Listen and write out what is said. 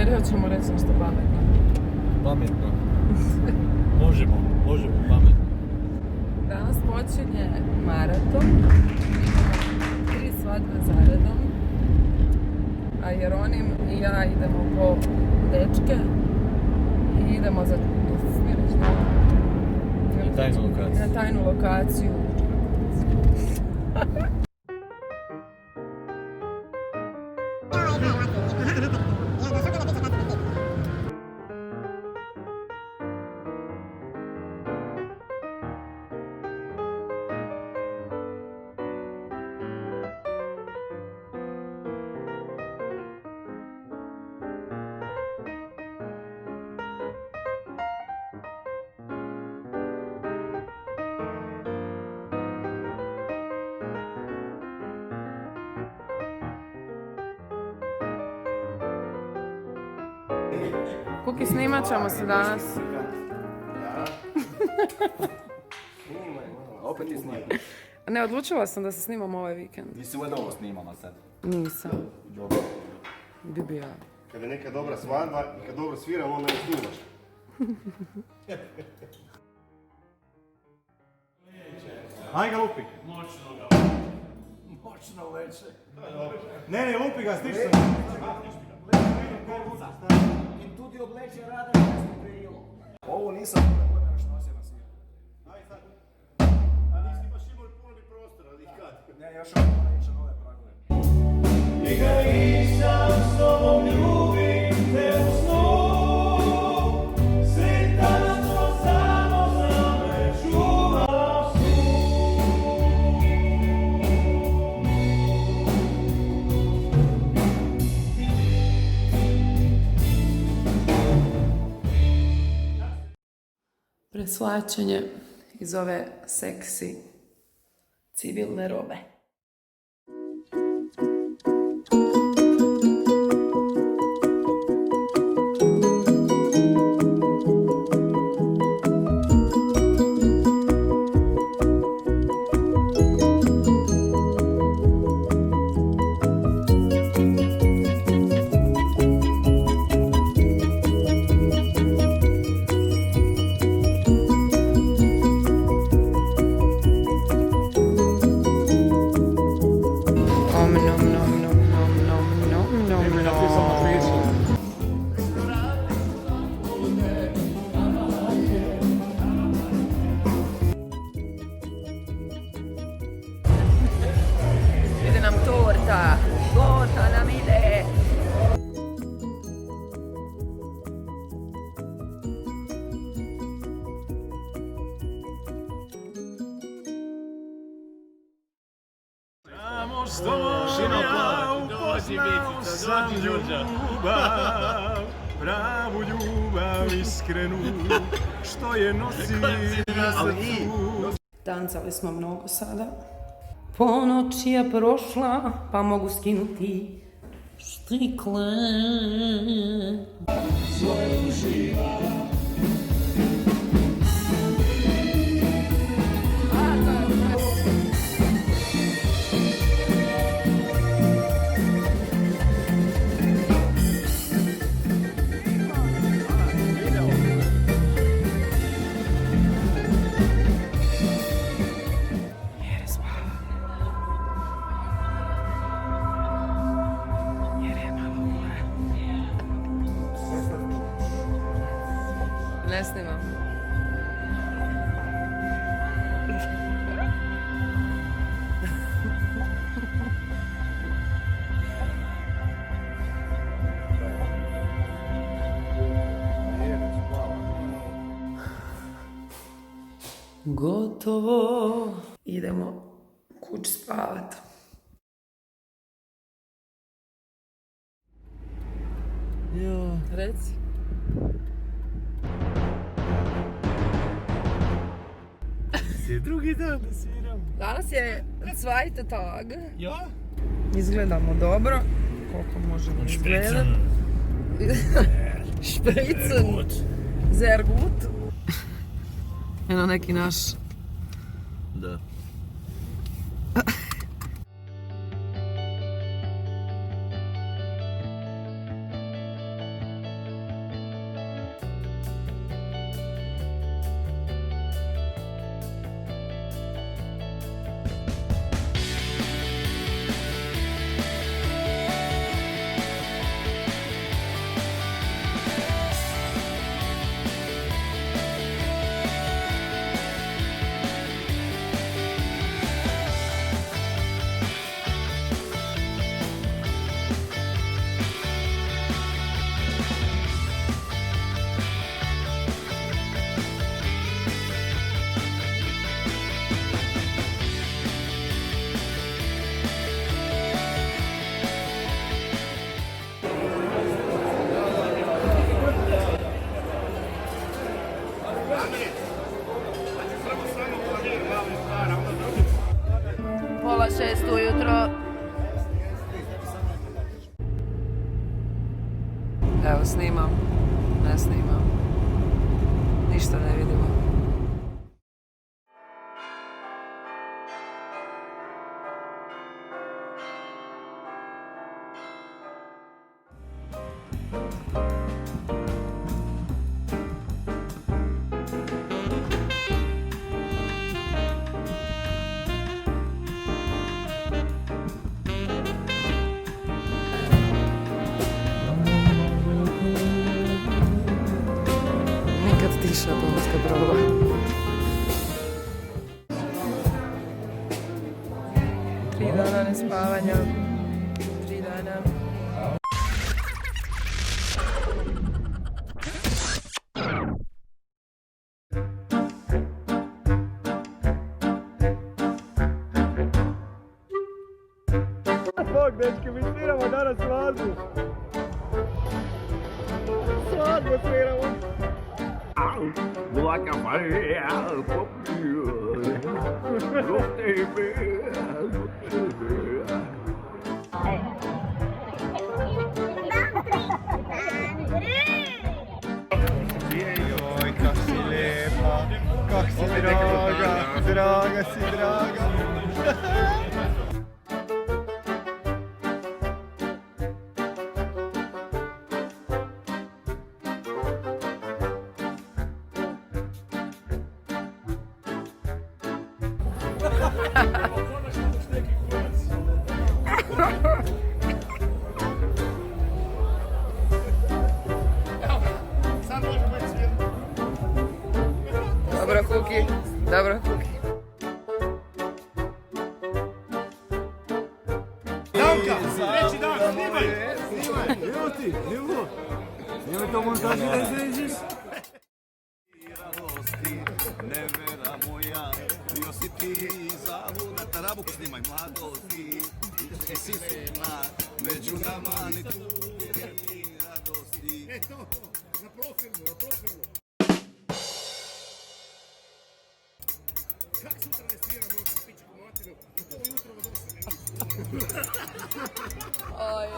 Jer hoćemo reći nešto pametno. Pametno. Možemo pametno. Danas počinje maraton. Imamo 3 svadbe zaredom. A Jeronim i ja idemo po dečke. I idemo za... Tajnu lokaciju. Na tajnu lokaciju. Kuki, snimat ćemo se danas. Opet ti snimam. Ne, odlučila sam da se snimamo ovaj vikend. Nisi uvijek ovo snimala sad. Nisam. Bi bi ja. Kad je neka dobra svadba i kad dobro sviram, onda ne snimaš. Aj ga lupi. Moćno veće. Ne, lupi ga, stiš se. I tu ti obleće rada što smo prijelo. Ovo nisam gledao što se nasvira. Aj sad. A nisi baš imao puno ni prostora, ali kad? Ne, još ovo neće nove pragove. I ga nisam s tobom ljubim te u snu. Sretan što samo za me čuvaš snu. Presvlačenje iz ove seksi civilne robe. Ide nam torta, torta nam ide. Samo s tobom ja upoznao sam ljubav, pravu ljubav iskrenu, što je nosi na srcu. Tancali smo mnogo sada. Ponoć je prošla, pa mogu skinuti štrikle. Ne snimam. Gotovo. Idemo kući spavat. Reci. Je drugi dan da sviram. Danas je zweite Tag. Ja? Izgledamo dobro. Koliko možemo izgledati. Špricen. Sehr gut. Eno neki naš... Da. 6 ujutro. Evo snimam, ne snimam, ništa ne vidimo. Nikad tiša Banska Brova. Tri dana nespavanja. 3 dana. Bog, dečki, mi sviramo danas svadbu. Svadbu sviramo. Joj, kak si lijepa, kak si draga, draga si draga. Dobro, Kuki. Dobro, Kuki. Danka, treći dan, snimaj! Evo ti, evo! Snimaj to montaži da izređiš! Nevera moja, bio si ti zavuda, tarabuku snimaj mladosti, ti si mlad, među nama ni tu ni radosti. E to, na profilu, na profilu! Kak sutra ne sviramo oči pičku materiju? U to jutro od 8. Aj,